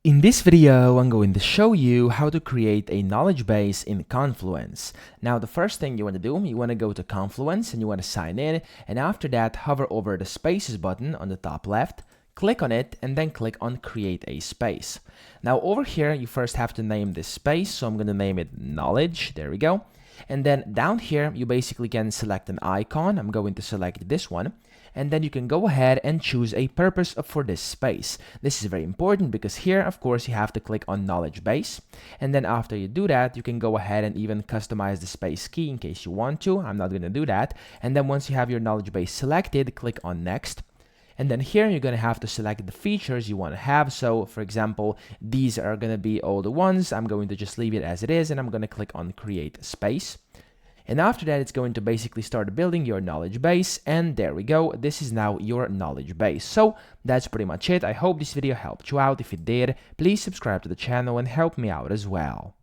In this video, I'm going to show you how to create a knowledge base in Confluence. Now, the first thing you want to do, you want to go to Confluence and you want to sign in, and after that, hover over the Spaces button on the top left, click on it, and then click on Create a Space. Now, over here, you first have to name this space, so I'm going to name it Knowledge. There we go. And then down here, you basically can select an icon. I'm going to select this one. And then you can go ahead and choose a purpose for this space. This is very important because here, of course, you have to click on knowledge base. And then after you do that, you can go ahead and even customize the space key in case you want to. I'm not going to do that. And then once you have your knowledge base selected, click on next. And then here you're going to have to select the features you want to have. So for example, these are going to be all the ones. I'm going to just leave it as it is and I'm going to click on create space. And after that, it's going to basically start building your knowledge base. And there we go. This is now your knowledge base. So that's pretty much it. I hope this video helped you out. If it did, please subscribe to the channel and help me out as well.